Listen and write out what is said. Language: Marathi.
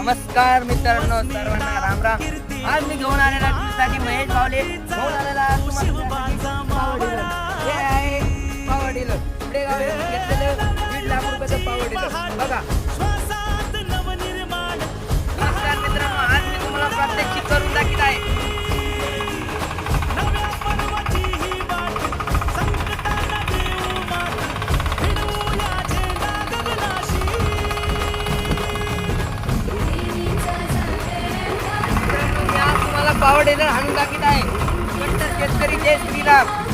नमस्कार मित्रांनो, सर्वांना राम राम. आज मी घेऊन आलेला तुमच्यासाठी महेश भावले घेऊन आलेला पॉवर डीलर. हे आहे पॉवर डीलर. पुढे गाव घेतलेलं 1.5 लाख रुपयाचं पॉवर डीलर बघा. नमस्कार मित्रांनो, आज मी तुम्हाला प्रात्यक्षिक करून दाखवत आहे. पॉवर डीलर हाणून दाखवत आहे. शेतकरी जय श्रीराम.